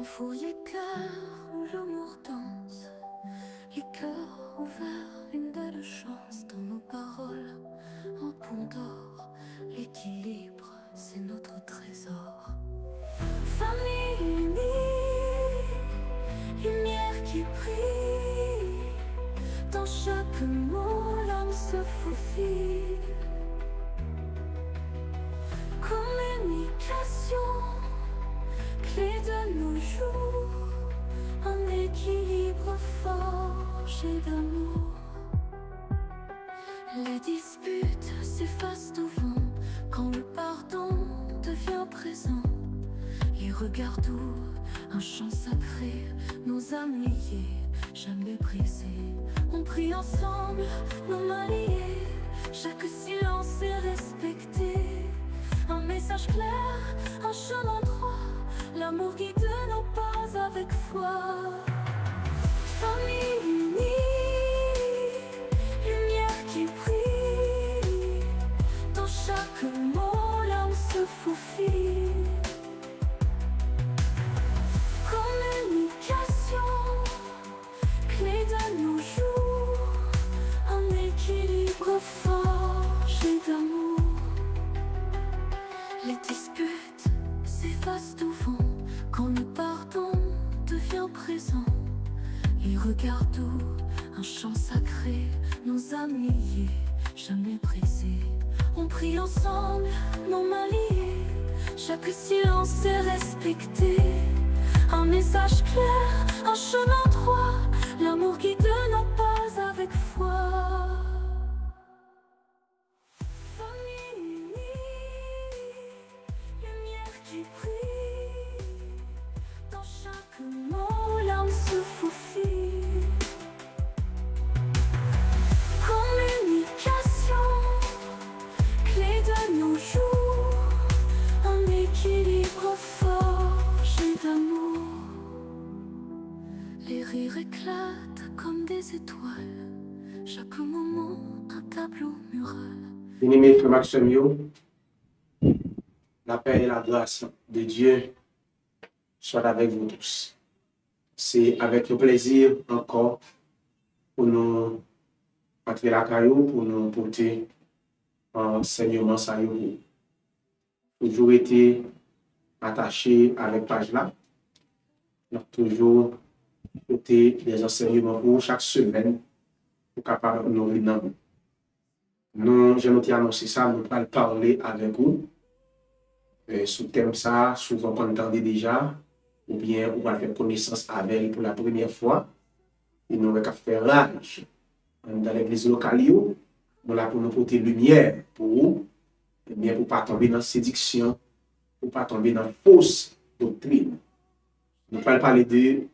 Pour les cœurs où l'amour danse, les cœurs ouverts, une belle chance dans nos paroles, un pont d'or, l'équilibre, c'est notre trésor. Famille unie, lumière qui brille, dans chaque mot l'âme se faufile. Communication, clé de nos jours, un équilibre forgé d'amour. Les disputes s'effacent au vent quand le pardon devient présent. Les regards doux, un chant sacré, nos âmes liées, jamais brisées. On prie ensemble, nos mains liées, chaque silence est respecté. Un message clair, un chemin droit, l'amour guide nos pas avec foi. Famille unie, lumière qui brille, dans chaque mot l'âme se faufile. Communication, clé de nos jours, un équilibre forgé d'amour. Les disputes s'effacent au vent quand le pardon devient présent. Les regards doux, un chant sacré, nos âmes liées, jamais brisées. On prie ensemble, nos mains liées, chaque silence est respecté. Un message clair, un chemin droit, l'amour guide nos pas avec foi. Dans chaque mot, l'âme se faufile. Communication, clé de nos jours, un équilibre forgé d'amour. Les rires éclatent comme des étoiles, chaque moment un tableau mural. Bien-aimés frères Maxime, la paix et la grâce de Dieu soient avec vous tous. C'est avec le plaisir encore pour nous entrer la caillou, pour nous porter enseignement ça. Toujours été attaché avec page là. Nous avons toujours été des enseignements pour chaque semaine pour capable de nous nourrir. Nous, je nous ai annoncé ça, nous allons parler avec vous. Sous thème ça, souvent qu'on entendait déjà, ou bien on va faire connaissance avec elle pour la première fois, et nous allons faire rage dans l'église locale, nous allons pour nous porter lumière pour vous, et bien pour ne pas tomber dans séduction, pour ne pas tomber dans fausse doctrine. Nous allons parler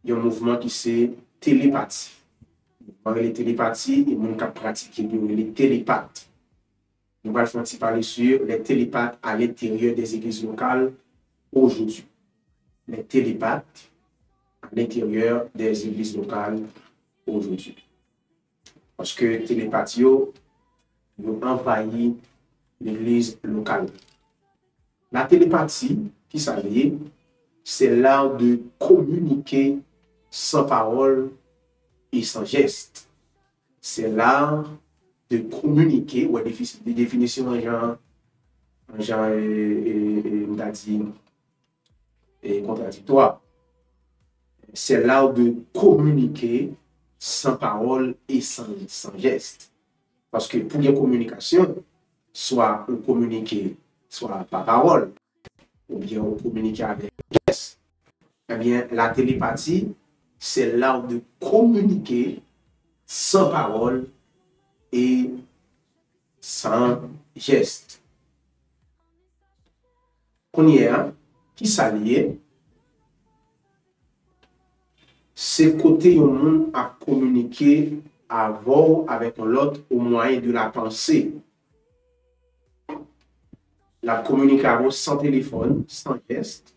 d'un mouvement qui c'est télépathie. Les télépathies, et nous allons pratiquer les télépathes. Nous allons parler sur les télépathes à l'intérieur des églises locales aujourd'hui. Les télépathes à l'intérieur des églises locales aujourd'hui. Parce que les télépathies ont envahi l'église locale. La télépathie, qui s'allie, c'est l'art de communiquer sans parole et sans geste. C'est l'art de communiquer, ou des définitions contradictoires. C'est l'art de communiquer sans parole et sans geste. Parce que pour une communication, soit on communique soit par parole, ou bien on communique avec geste. Eh bien, la télépathie, c'est l'art de communiquer sans parole et sans geste. Qu'on y est, qui s'allie, c'est côté au monde à communiquer avant avec l'autre au moyen de la pensée. La communiquer avant sans téléphone, sans geste,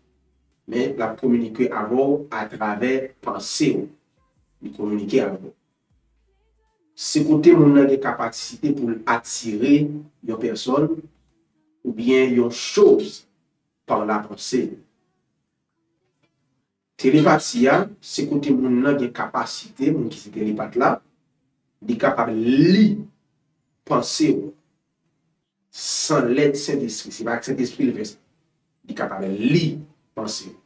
mais la communiquer avant à travers pensée. Communiquer avant. C'est côté mon a des capacités pour attirer une personne ou bien une chose par la pensée. Télépathie, c'est côté moun nan gen capacité, moun qui c'est télépathe là, il capable li penser sans l'aide Saint-Esprit. C'est pas que Saint-Esprit le fait ça. Il capable li penser.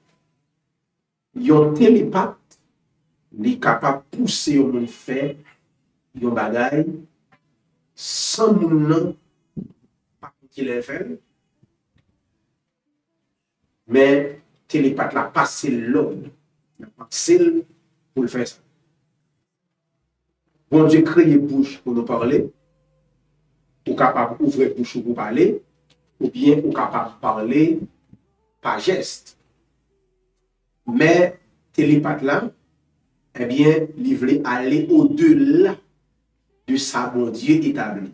Yon télépathe, il capable pousser au moun faire yon bagay sans moun nan pas qu'il le fait. Mais télépathe la passe l'ordre, c'est pour le faire ça. Bon Dieu crée bouche pour nous parler, ou capable d'ouvrir bouche pour parler, ou bien ou capable de parler par geste. Mais télépathe là, eh bien, il voulait aller au-delà de sa bon Dieu établi.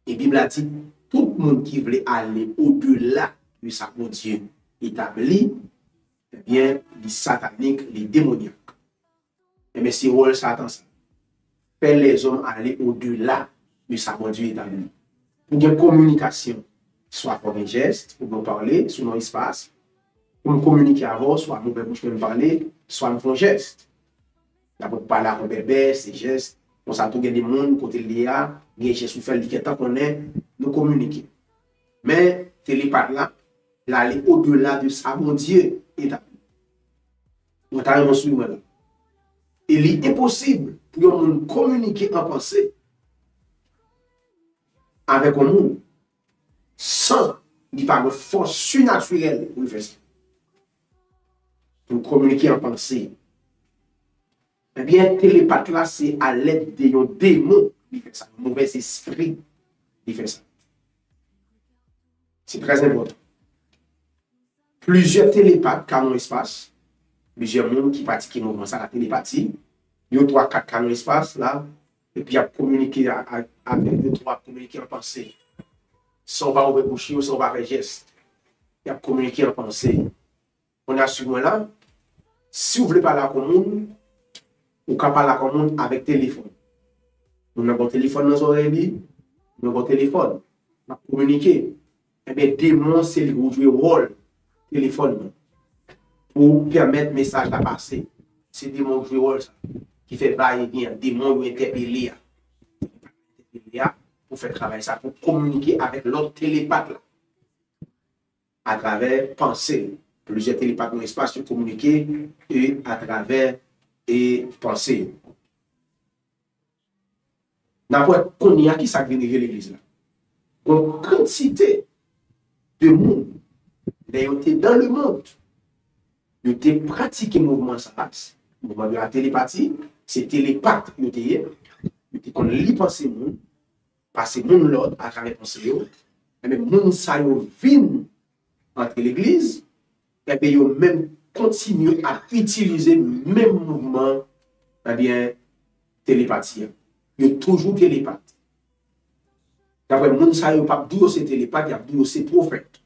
Et la Bible a dit, tout le monde qui voulait aller au-delà de sa bon Dieu établi, eh bien, les sataniques, les démoniaques. Et mais c'est rôle Satan ça. Faire les hommes aller au-delà de sa bon Dieu établi. Pour une communication, soit par un geste, pour nous parler, sur nos espaces, pour nous communiquer avant, soit nous pouvons parler, soit nous faisons geste. D'abord, parler à un bébé, c'est geste. On s'en trouve des gens, côté l'IA, des gestes, faire le temps qu'on est, nous communiquer. Mais, télépathe là, aller au-delà de sa bon Dieu établi. On t'a vraiment suivi là. Il est impossible pour nous communiquer en pensée avec un monde sans qu'il n'y ait pas de force surnaturelle pour le faire ça. Pour communiquer en pensée. Eh bien, télépathe là, c'est à l'aide de démons qui fait ça. Un mauvais esprit qui fait ça. C'est très important. Plusieurs télépathes canons espace, plusieurs monde qui pratiquent le mouvement ça, la télépathie. Il y a 3-4 canons espace là, et puis il y a communiqué avec 2-3 communiquer en pensée. Sans pas ouvrir bouche ou sans pas faire geste. Il y a communiqué en pensée. On a ce là, si vous voulez parler à monde, ou qu'à parler à monde avec téléphone. On a un téléphone dans nos oreilles, on a un téléphone, on a communiqué. Eh bien, démon, c'est le jouer rôle téléphone pour permettre le message de passer. C'est démon qui joue rôle qui fait va-et-vient, démon qui interpelle pour faire travailler ça, pour communiquer avec l'autre télépathe là, à travers pensée. Plusieurs télépathes dans l'espace pour communiquer et à travers et penser. N'importe qu'on y a qui s'agrénerait l'église là. Donc, quantité de monde, dans le monde, ils ont pratiqué le mouvement ça, le mouvement de la télépathie, c'est télépathe, ils ont qu'on lit penser monde, passer monde l'autre à travers penser, et même monde ça vient entre l'église, et bien ils ont même continué à utiliser le même mouvement, eh bien, télépathie. Il y a toujours télépathe. D'après le monde, ça, il n'y a pas de c'est télépathe, il y a de c'est prophète.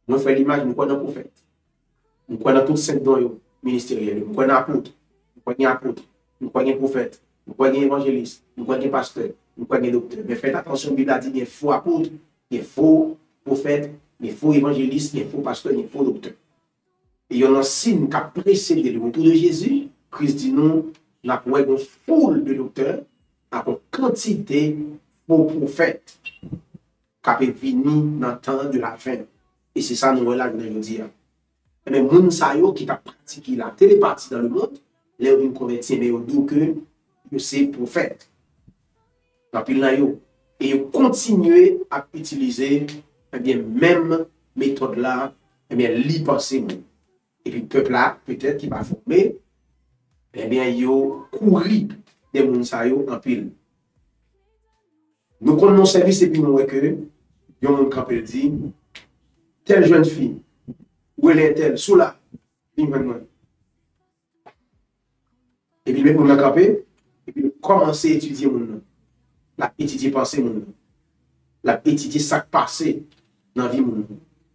Moi, je fais l'image, je crois dans le prophète. Je crois dans tous ces dons ministériels. Je crois dans l'apôtre. Je crois dans l'apôtre. Je crois dans le prophète. Je crois dans l'évangéliste. Je crois dans le pasteur. Je crois dans le docteur. Mais faites attention, la Bible a dit qu'il y a faux apôtre, il y a faux prophète, il y a faux évangéliste, il y a faux pasteur, il y a faux docteur. Et il y a un signe qui a précédé le retour de Jésus. Christ dit nous, nous avons une foule de docteurs, une quantité de faux prophètes qui ont venu dans le temps de la fin. Et c'est ça nous là, je veux dire. Mais les gens qui ont pratiqué la télépathie dans le monde, les gens qui ont converti, mais ils ont dit que c'est prophète. Et ils ont continué à utiliser eh bien, même méthode là, eh bien, l'y penser. Et puis le peuple là, peut-être qui va former, eh bien, ils ont couru des gens en pile. Nous prenons nos services et puis nous voyons que il y a un monde qui dit telle jeune fille, où elle est telle, sous là, et puis on a campé, et puis commencer à étudier mon nom, la étudier penser mon nom, la étudier ça qui passé dans la vie mon nom,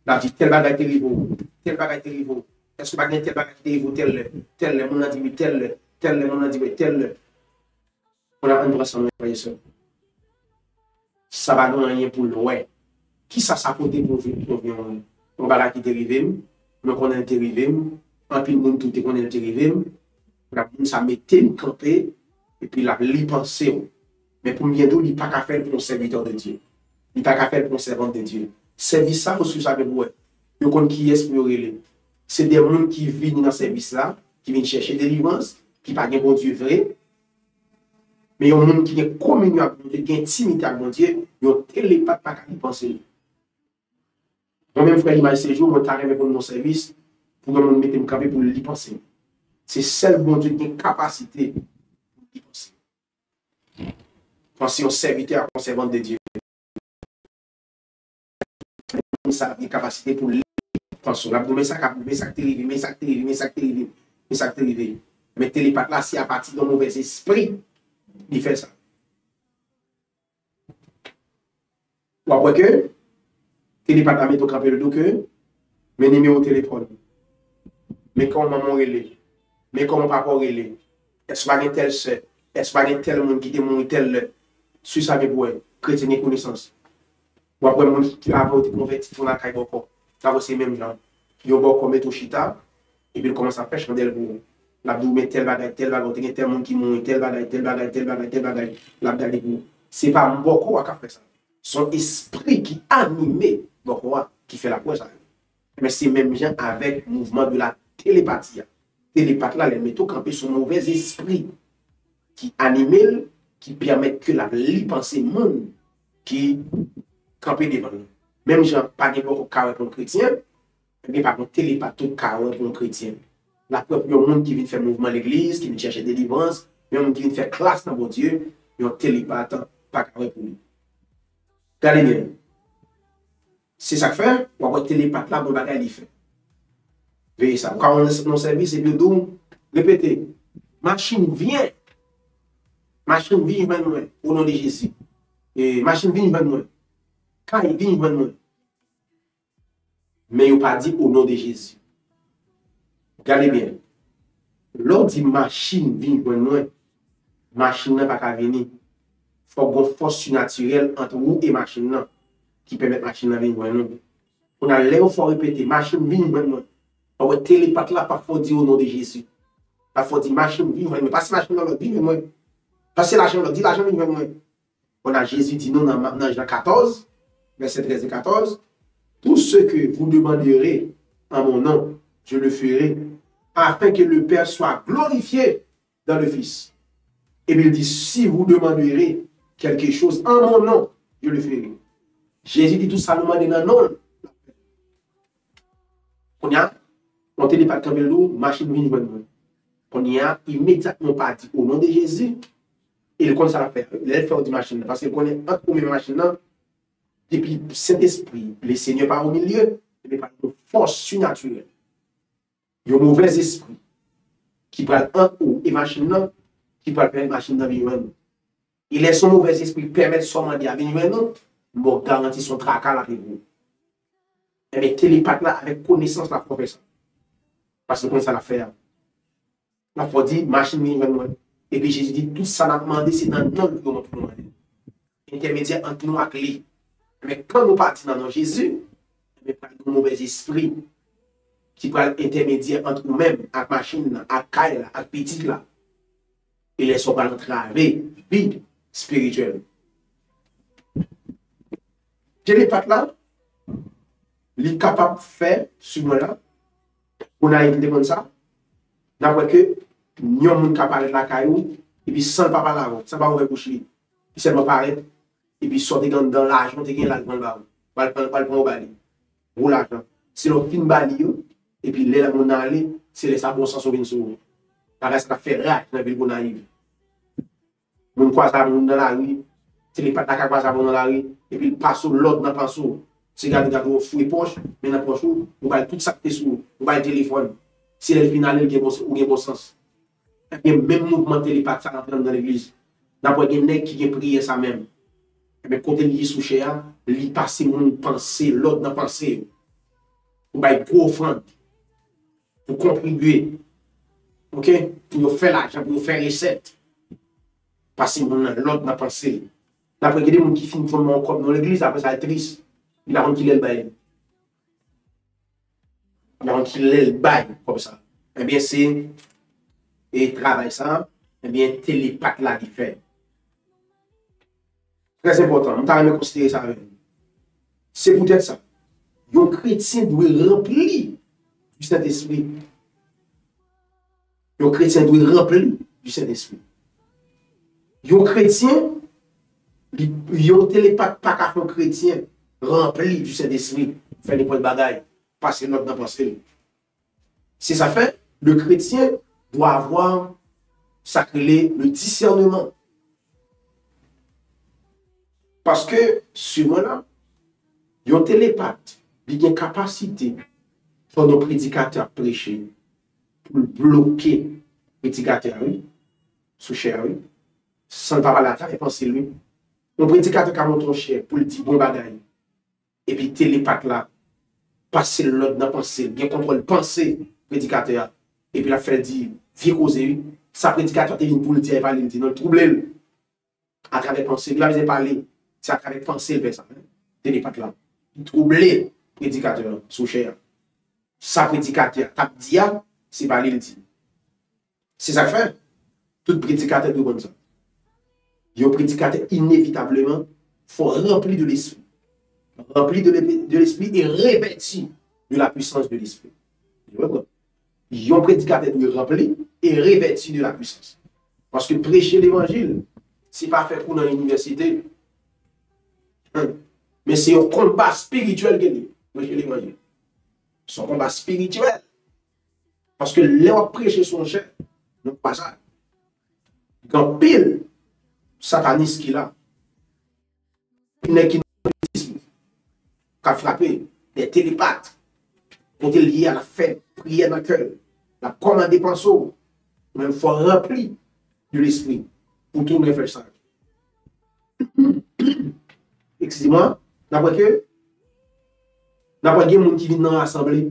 la vie tel bagage terrible, tel bagage terrible, est-ce que bagage tel bagage terrible, tel mon a dit tel, mon a dit tel, on a un ensemble voyez ça. Ça va donner rien pour loin. Qui ça côté pour on va qui dérivé, nous connaît dérivé, en puis le monde tout est qu'on est arrivé, ça mettait me camper, et puis la li penser. Mais pour bien d'où, il n'y a pas qu'à faire pour un serviteur de Dieu. Il n'y a pas qu'à faire pour un servant de Dieu. Service ça, aussi, ça veut dire, vous connaissez qui est pour relayer. C'est des gens qui viennent dans ce service là, qui viennent chercher délivrance, qui pas un bon Dieu vrai. Mais il y a des gens qui ont communion avec Dieu, qui ont intimité avec Dieu, ils ont télépathe pas qu'à y penser. Moi-même, frère, il m'a dit ce jour, je suis pour mon service, pour que je mette me camper pour y penser. C'est seul bon Dieu qui a une capacité pour y penser. Penser au serviteur, au servant de Dieu. Ça a une capacité pour y penser. Mais ça t'arrive, mais ça t'arrive, mais ça t'arrive, mais ça t'arrive. Mais télépathe là, c'est à partir d'un mauvais esprit, il fait ça. Ou après que, télépathe là, met au camper le dos que, mais numéro au téléphone. Mais comment maman relais? Mais comment papa relais? Est-ce pas un tel seul? Est-ce pas un tel monde qui est tel sur sa vie pour chrétien et connaissance? Ou après, mon qui a été converti pour la caille beaucoup. Ça va, c'est même genre. Il y a beaucoup mettre au chita, et puis il commence à faire chandelle pour l'abdou, mais tel bagage, tel monde qui mourit, tel bagage. L'abdou, c'est pas beaucoup à faire ça. Son esprit qui animé beaucoup qui fait la cause. Mais c'est même gens avec le mouvement de la télépathie. Télépathe là, les métaux camper son mauvais esprit qui anime, qui permet que la pensée monde qui camper devant nous. Même gens pas de beaucoup carré pour un chrétien, mais par contre télépathe tout carré pour un chrétien. La preuve, il y a un monde qui vient faire mouvement à l'église, qui vient chercher délivrance, il y a un monde qui vient faire classe dans mon Dieu, il y a un télépathe pas carré pour lui. Regardez bien. C'est ça que fait, on va avoir télépathe là, bon bagage il fait. Veillez ça. Quand on est dans le service, et puis répétez, machine vient vers nous, au nom de Jésus. Et machine vient vers nous. Quand il vient vers nous. Mais il n'a pas dit au nom de Jésus. Regardez bien. L'on dit machine vient vers nous, machine n'a pas qu'à venir. Il faut qu'on force surnaturelle entre vous et machine qui permet machine à venir vers nous. On a l'air, il faut répéter, machine vient vers nous. On télépathe là, pas faut dire au nom de Jésus. Pas faut dire machine vient vers nous. Pas si machine dans l'autre, vient vers moi. Pas si l'argent l'autre, dit l'argent vient vers moi. On a Jésus dit non dans Jean 14, verset 13 et 14. Tout ce que vous demanderez en mon nom, je le ferai, afin que le Père soit glorifié dans le Fils. Et bien il dit, si vous demanderez quelque chose en mon nom, je le ferai. Jésus dit tout ça, nous demandons dans le nom. On télépathe comme l'eau, machine vient vers nous. On y a immédiatement pas dit au nom de Jésus. Et il connaît ça la faire. Il a fait du machine. Parce qu'il connaît entre les machines. Depuis Saint-Esprit, le Seigneur par au milieu, il par une force surnaturelle. Il y a un mauvais esprit qui parle en haut et machine qui parle de machine dans le il laisse son mauvais esprit permettre seulement de venir nous, bon garantit son tracas là vous. Mais télépathe là avec connaissance la professeur. Parce que comme ça la faire. La faut dire machine vient vers nous. Et puis Jésus dit tout ça n'a demandé c'est dans le nom que nous demandé. Intermédiaire entre nous et lui. Mais quand nous partons dans notre Jésus, nous avons un mauvais esprit qui peut être intermédiaire entre nous-mêmes, avec la machine, avec Kaila, avec petit là. Et les sont pas entraver vie spirituelle. Télépathe là, il est capable de faire sur moi là, on a été comme ça, d'après que nous sommes capables de la caillou, et puis sans papa là, sans pas ouvrir bouche, il seulement paraît. Et puis sortez dans l'argent, tu as l'argent là, pas prendre au bali. Pour l'argent. C'est le fin bali, et puis là, mon allé, c'est les sabots sans sauver sur vous. Ça reste à faire rage dans la ville qu'on arrive. Mon croise à mon dans la rue, c'est les pattes à croise à mon dans la rue, et puis il passe l'autre dans le pinceau. C'est garder au fou et poche, mais dans la poche, vous allez tout ça qui est sous, vous allez téléphone. Si le final, il y a bon sens. Et même mouvement télépathe, ça rentre dans l'église. D'abord, il y a des qui ont prié ça même. Mais quand il est sous chéa, il passe mon pensée, l'autre dans pensée. Vous avez gros offrande. Pour contribuer. OK? Pour faire l'argent, pour faire recette. Passer mon l'autre dans pensée. D'après, il y a des gens qui finissent comme dans l'église, après ça, est triste. Il a rendu qu'il est le bail. Il a rendu qu'il est le bail, comme ça. eh bien, c'est et travail ça, eh bien, télépathe là qui fait. Très important, on t'a même considéré ça avec nous. C'est peut-être ça. Un chrétien doit remplir du Saint-Esprit. Un chrétien doit remplir du Saint-Esprit. Un chrétien, un télépathe pas qu'à un chrétien rempli du Saint-Esprit, fait des points de bagaille, passer notre dans pensée. Si ça fait, le chrétien doit avoir sacré le discernement. Parce que, sur là, un télépathe, il a une capacité pour nos prédicateurs prêcher, pour bloquer les prédicateurs, sous chair, sans ne pas parler à penser lui. Un prédicateur qui a montré cher pour le dire bon bagaille. Et puis télépathe là, passer l'autre dans la pensée, bien contrôle pensée, prédicateur. Et puis la fait dire, viens causer, sa prédicateur est venu pour le dire, il parle, il dit, non, le trouble, à travers pensée, il va parler, c'est à travers pensée, il fait ça. Télépathe là, troublé, prédicateur, sous chair. Sa prédicateur, tape dia, c'est pas lui, il dit. C'est ça que fait, tout prédicateur de comme ça. Il y a un prédicateur inévitablement, il faut remplir de l'esprit. Rempli de l'esprit et revêtu de la puissance de l'esprit. Il y a un prédicateur qui est rempli et revêtu de la puissance. Parce que prêcher l'évangile, ce n'est pas fait pour dans l'université. Mais c'est un combat spirituel qui est prêcher l'évangile. C'est un combat spirituel. Parce que l'heure prêcher son cher, non pas ça. Quand pile, sataniste qui là, il n'est qu'une qui a frappé des télépathes, qui ont été liés à la fête, prière dans le cœur, la commande des pinceaux, mais il faut remplir de l'esprit pour tourner faire ça. Excusez-moi, d'après que, d'après que les gens qui viennent dans l'assemblée,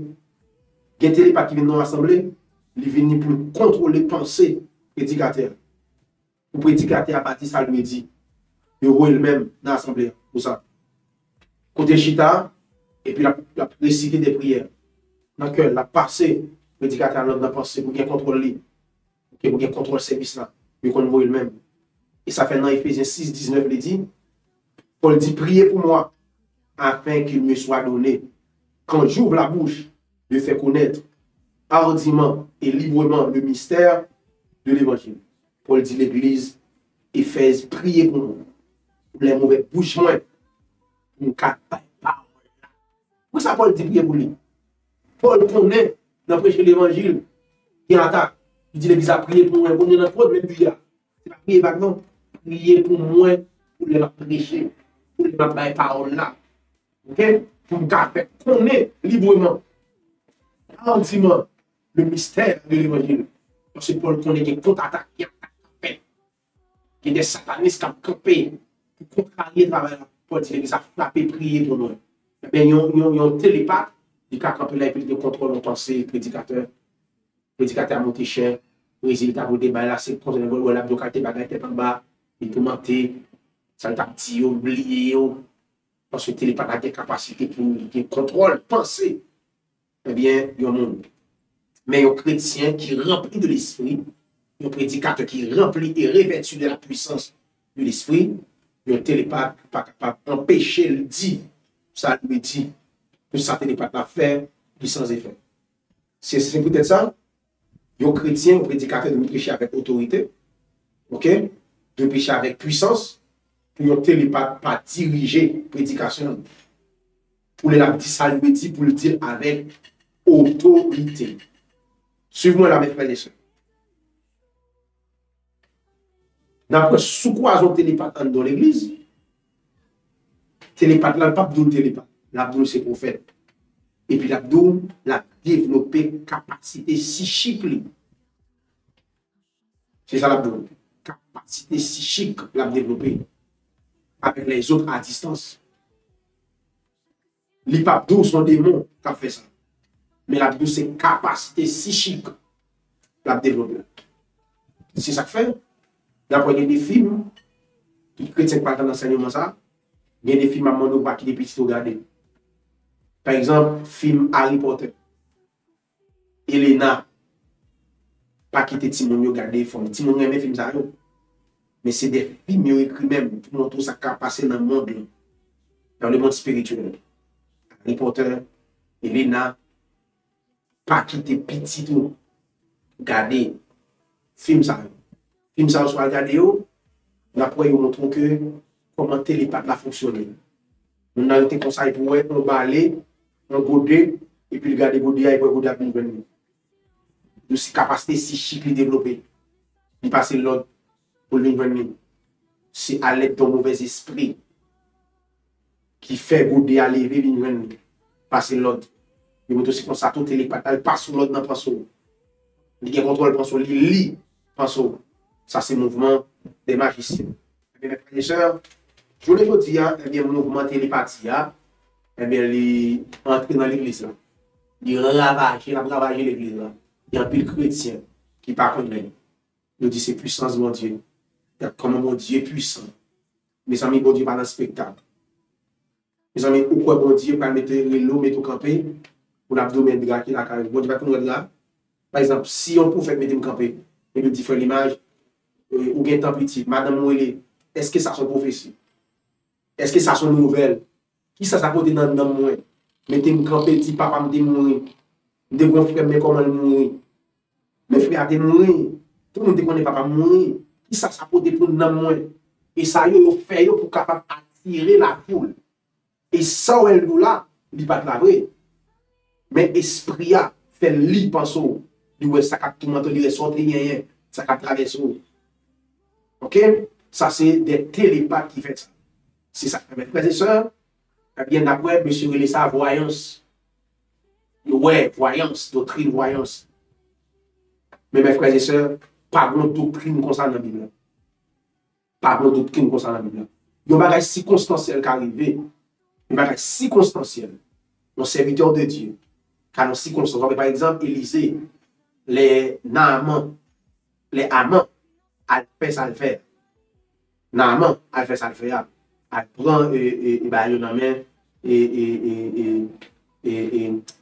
les télépathes qui viennent dans l'assemblée, ils viennent pour contrôler les pensées prédicateurs. Le prédicateur a bâti ça lui dit, il roule même dans l'assemblée, pour ça. Côté chita, et puis la réciter des prières. Dans le cœur, la passé, le prédicateur dans la pensée, pour qu'il contrôle pour qu'il contrôle le service là, il contrôle lui-même. Et ça fait dans Ephésiens 6, 19, il dit, Paul dit, priez pour moi, afin qu'il me soit donné, quand j'ouvre la bouche, de faire connaître hardiment et librement le mystère de l'évangile. Paul dit l'église, Éphèse, priez pour nous, pour les mauvais bouches moins, pour nous parole. Pourquoi ça Paul dit prier pour lui? Paul connaît dans prêcher l'évangile, il attaque. Il dit l'église a prié pour moi, pour nous dans problème de là. C'est pas prier vaguement, prier pour moi, pour les prêcher, pour les parole là. OK? Pour nous faire connaître librement, hardiment, le mystère de l'évangile. Parce que Paul connaît qu'il y a contre-attaque, il y a des satanistes qui ont campé pour contrarier le travail. Paul dit l'église a frappé, prier pour nous. Mais il y a un télépathe qui a campé là et puis il contrôle nos pensées, prédicateur a monté cher, résultat pour débat là, c'est pour le la bloqué, bagage en bas, il peut monter, ça t'a dit, oublié, parce que le télépathe a des capacités pour contrôler, penser. Eh bien, il y a un monde. Mais un chrétien qui est rempli de l'esprit, un prédicateur qui est rempli et revêtu de la puissance de l'esprit, un télépathe pas capable d'empêcher le dit, ça lui dit, que ça télépathe l'a fait, sans effet. C'est peut-être ça. Un chrétien, un prédicateur doit prêcher avec autorité, ok? De prêcher avec puissance, pour un télépathe pas diriger la prédication. Pour le dire, ça lui dit, pour le dire avec autorité. Suivez-moi là, mes frères et sœurs. D'après sous quoi on télépathe dans l'église, télépathe là, pas de télépathe. L'abdou c'est prophète. Et puis l'abdou l'a développé capacité psychique. C'est ça l'abdou. Capacité psychique l'a développé. Avec les autres à distance. L'abdou sont des démons qui ont fait ça. Mais l'abdou c'est capacité psychique l'a développé. C'est ça que fait. D'après il y a des films, tout chrétien parle dans l'enseignement ça, il y a des films à mon qui des petits regarder. Par exemple, film Harry Potter, Elena, pas quitter Timon yo garder forme. Timon aime film ça yo. Mais c'est des films yo écrit même pour montrer ça qui a passé dans le monde là. Dans le monde spirituel. Harry Potter, Elena, pas quitter petit tout. Garder film ça. Film ça soit regarder yo, après yo montre que comment télépathe la fonctionne. On a été conseil pour on balai, on godet et puis regarder godet et puis godet pour venir. Nous si capacité psychique li développer. Il passe l'autre pour venir. C'est à l'aide d'un mauvais esprit qui fait godet à lever venir passer l'autre. Il montre aussi comme ça tout télépathe, elle passe sur l'autre dans pensée. Il contrôle pensée, il lit pensée. Ça, c'est le mouvement des magiciens. Eh bien, mes frères et sœurs, je voulais vous dire, eh bien, le mouvement télépathie, eh bien, il entre dans l'église. Il ravage l'église. Il y a un pile chrétien qui part comme lui. Il dit, c'est puissance de mon Dieu. Comment mon Dieu est puissant. Mes amis, bon Dieu, pas dans le spectacle. Mes amis, pourquoi bon Dieu va mettre l'eau, mettre au campé, pour l'abdomen de gars qui est là, bon Dieu va nous là. Par exemple, si on pouvait mettre au campé, et nous dire l'image, ou bien tant petit, Madame Mouélé, est-ce que ça sont prophéties? Est-ce que ça sont nouvelles? Qui ça s'apporte dans le moi? Mettez un grand petit, papa me dit mourir. Des grands frères, mais comment mourir? Mes frères, de mourir. Tout le monde connaît papa mourir. Qui ça s'apporte pour dans moi? Et ça, il fait pour capable attirer la foule. Et ça, elle nous là, il pas de la vraie. Mais l'esprit a fait lit penser. Il ça a tout le monde, il est sorti, ça a traversé. Ok? Ça, c'est des télépathes qui font ça. C'est ça. Mes frères et sœurs, bien après, monsieur, il ça voyance. Ouais, voyance, doctrine, voyance. Mais mes frères et sœurs, pas de doctrine concernant la Bible. Pas de doctrine concernant la Bible. Il y a un bagage circonstanciel qui arrive. Un bagage circonstanciel. Nos serviteurs de Dieu. Car nos circonstances, par exemple, Élisée, les Naaman, les amants, elle fait ça le faire. Naaman, elle fait ça le faire. Elle prend et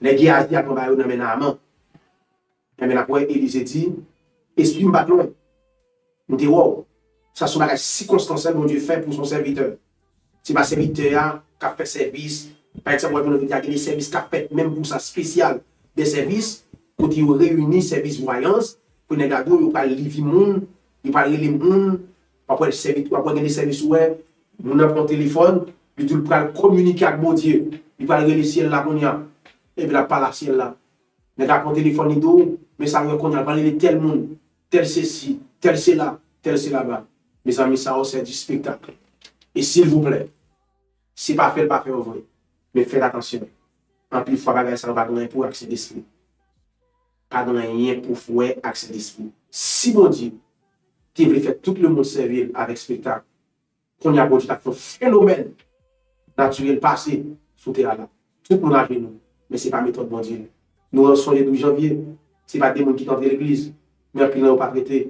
les guerriers à prendre dans les Naaman. Et bien après, Élisée dit, esprit me bat loin. Je dis, wow, ça c'est un bagage circonstanciel que Dieu fait pour son serviteur. Si ma serviteur a fait service, par exemple, il y a des services qui a fait même pour ça spécial, des services, quand ils réunissent services voyance, pour les gars, ils parlent livre monde, ils parlent les monde, après des services web, on a un téléphone, ils doivent communiquer avec mon Dieu, ils parlent le ciel là, et puis là, pas le ciel là. Les gars, prennent téléphone, ils disent, mais ça veut qu'on a parlé de tel monde, tel ceci, tel c'est là, tel c'est là-bas. Mes amis, ça c'est du spectacle. Et s'il vous plaît, si pas fait au vrai. Mais faites attention. En plus, il faut pas ça va donner pour accès d'esprit. Pas donner rien pour fouet accès d'esprit. Si mon Dieu, qui veut faire tout le monde servir avec spectacle, qu'on y a beau un phénomène naturel passé sous terre là. Tout le monde a genoux. Mais ce n'est pas méthode bon Dieu. Nous sommes le 12 janvier. Ce n'est pas des gens qui entrent dans l'église. Mais qui n'ont pas prêté.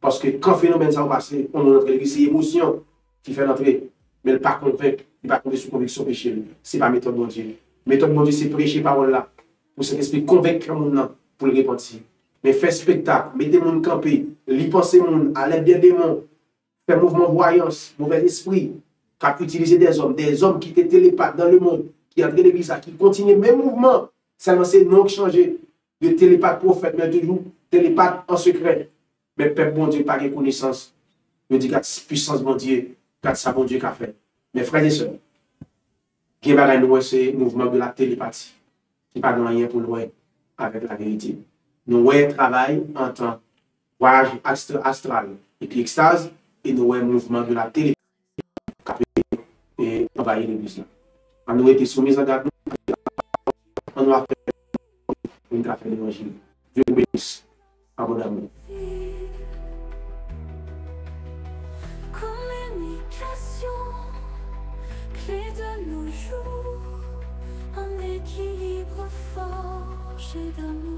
Parce que quand le phénomène ça va passer, on entre l'église, c'est l'émotion qui fait l'entrée. Mais le pas convaincu, il va tomber sous conviction péché. Ce n'est pas méthode bon Dieu. Méthode bon Dieu, c'est prêcher parole là. Pour cet esprit convaincre le monde pour le repentir. Mais faire spectacle, mettez le monde camper, li penser le monde à l'aide des démons, faire mouvement voyance, mauvais esprit, qui a utilisé des hommes qui étaient télépathes dans le monde, qui entrent dans l'église, qui continuent le même mouvement. Seulement c'est non changé de télépathe prophète, mais toujours télépathe en secret. Mais peuple bon Dieu, pas de connaissance. Je dis que puissance bon Dieu, que ça bon Dieu qu'a fait. Mes frères et sœurs, qui est c'est le mouvement de la télépathie, qui n'est pas de rien pour nous avec la vérité. Nous travaillons en tant voyage astral et puis extase, et nous avons mouvement de la télépathie et envahir l'église. Nous été soumis à garde, on a fait une affaire d'évangile. Dieu vous bénisse. Abonnez-vous. Communication, clé de nos jours, un équilibre forgé d'amour.